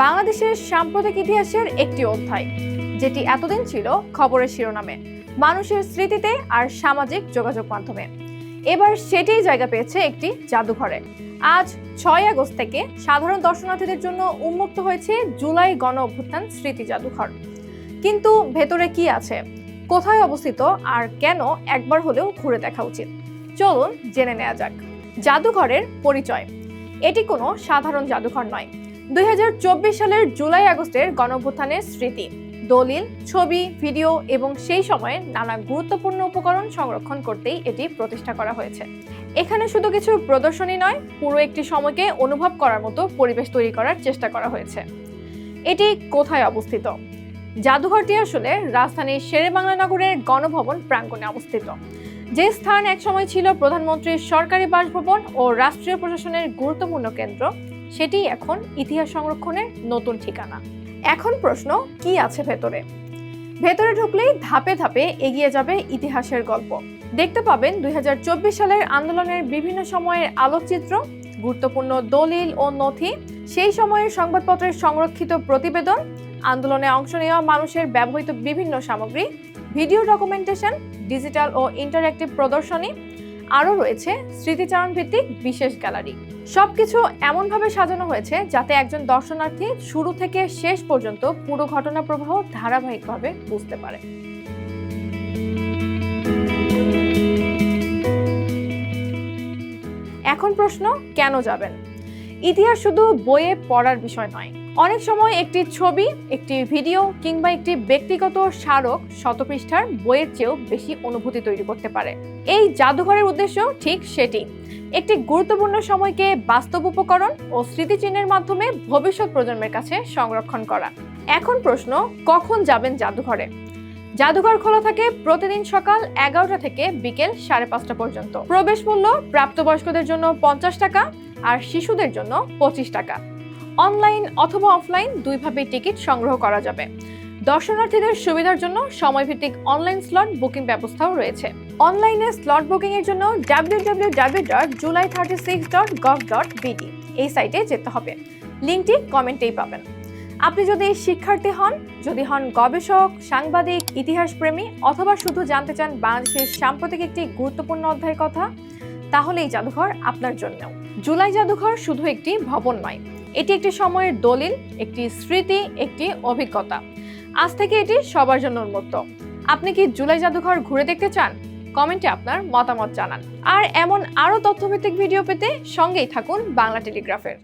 বাংলাদেশের সাম্প্রতিক ইতিহাসের একটি অধ্যায়, যেটি এতদিন ছিল খবরের শিরোনামে, মানুষের স্মৃতিতে আর সামাজিক যোগাযোগ মাধ্যমে। এবার সেটিই জায়গা পেয়েছে একটি জাদুঘরে। আজ 6 আগস্ট থেকে সাধারণ দর্শনার্থীদের জন্য উন্মুক্ত হয়েছে জুলাই গণ অভ্যুত্থান স্মৃতি জাদুঘর। কিন্তু ভেতরে কি আছে, কোথায় অবস্থিত আর কেন একবার হলেও ঘুরে দেখা উচিত, চলুন জেনে নেওয়া যাক। জাদুঘরের পরিচয়। এটি কোনো সাধারণ জাদুঘর নয়। 2024 সালের জুলাই আগস্টের গণঅভ্যুত্থানের স্মৃতি, দলিল, ছবি, ভিডিও এবং সেই সময়ের নানা গুরুত্বপূর্ণ উপকরণ সংরক্ষণ করতেই এটি প্রতিষ্ঠা করা হয়েছে। এখানে শুধু কিছু প্রদর্শনী নয়, পুরো একটি সময়কে অনুভব করার মতো পরিবেশ তৈরি করার চেষ্টা করা হয়েছে। এটি কোথায় অবস্থিত? জাদুঘরটি আসলে রাজধানীর শেরেবাংলা নগরের গণভবন প্রাঙ্গণে অবস্থিত। যে স্থান একসময় ছিল প্রধানমন্ত্রীর সরকারি বাসভবন ও রাষ্ট্রীয় প্রশাসনের গুরুত্বপূর্ণ কেন্দ্র, সেটি এখন ইতিহাস সংরক্ষণের নতুন ঠিকানা। এখন প্রশ্ন, কি আছে ভেতরে? ভেতরে ঢুকলেই ধাপে ধাপে এগিয়ে যাবে ইতিহাসের গল্প। দেখতে পাবেন 2024 সালের আন্দোলনের বিভিন্ন সময়ের আলোকচিত্র, গুরুত্বপূর্ণ দলিল ও নথি, সেই সময়ের সংবাদপত্রের সংরক্ষিত প্রতিবেদন, আন্দোলনে অংশ নেওয়া মানুষের ব্যবহৃত বিভিন্ন সামগ্রী, ভিডিও ডকুমেন্টেশন, ডিজিটাল ও ইন্টারঅ্যাক্টিভ প্রদর্শনী, আরও রয়েছে স্মৃতিচারণ ভিত্তিক বিশেষ গ্যালারি। সবকিছু এমনভাবে সাজানো হয়েছে যাতে একজন দর্শনার্থী শুরু থেকে শেষ পর্যন্ত পুরো ঘটনা প্রবাহ ধারাবাহিকভাবে বুঝতে পারে। এখন প্রশ্ন, কেন যাবেন? ইতিহাস শুধু বইয়ে পড়ার বিষয় নয়। অনেক সময় একটি ছবি, একটি ভিডিও কিংবা একটি ব্যক্তিগত স্মারক শতপৃষ্ঠার বইয়ের চেয়েও বেশি অনুভূতি তৈরি করতে পারে। এই জাদুঘরের উদ্দেশ্য ঠিক সেটি, একটি গুরুত্বপূর্ণ সময়কে বাস্তব উপকরণ ও স্মৃতিচিহ্নের মাধ্যমে ভবিষ্যৎ প্রজন্মের কাছে সংরক্ষণ করা। এখন প্রশ্ন, কখন যাবেন জাদুঘরে? জাদুঘর খোলা থাকে প্রতিদিন সকাল 11টা থেকে বিকেল 5:30 পর্যন্ত। প্রবেশ মূল্য প্রাপ্তবয়স্কদের জন্য 50 টাকা আর শিশুদের জন্য 25 টাকা। অনলাইন অথবা অফলাইন দুইভাবে টিকিট সংগ্রহ করা যাবে। দর্শনার্থীদের সুবিধার জন্য সময়ভিত্তিক অনলাইন স্লট বুকিং ব্যবস্থাও রয়েছে। অনলাইনে স্লট বুকিং এর জন্য www.july36.gov.bd এই সাইটে যেতে হবে। লিংকটি কমেন্টেই পাবেন। আপনি যদি শিক্ষার্থী হন, যদি হন গবেষক, সাংবাদিক, ইতিহাস প্রেমী অথবা শুধু জানতে চান বাংলাদেশের সাম্প্রতিক একটি গুরুত্বপূর্ণ অধ্যায়ের কথা, তাহলে এই জাদুঘর আপনার জন্য। জুলাই জাদুঘর শুধু একটি ভবন নয়, এটি একটি সময়ের দলিল, একটি স্মৃতি, একটি অভিজ্ঞতা। আজ থেকে এটি সবার জন্য উন্মুক্ত। আপনি কি জুলাই জাদুঘর ঘুরে দেখতে চান? কমেন্টে আপনার মতামত জানান। আর এমন আরো তথ্যভিত্তিক ভিডিও পেতে সঙ্গেই থাকুন বাংলা টেলিগ্রাফের।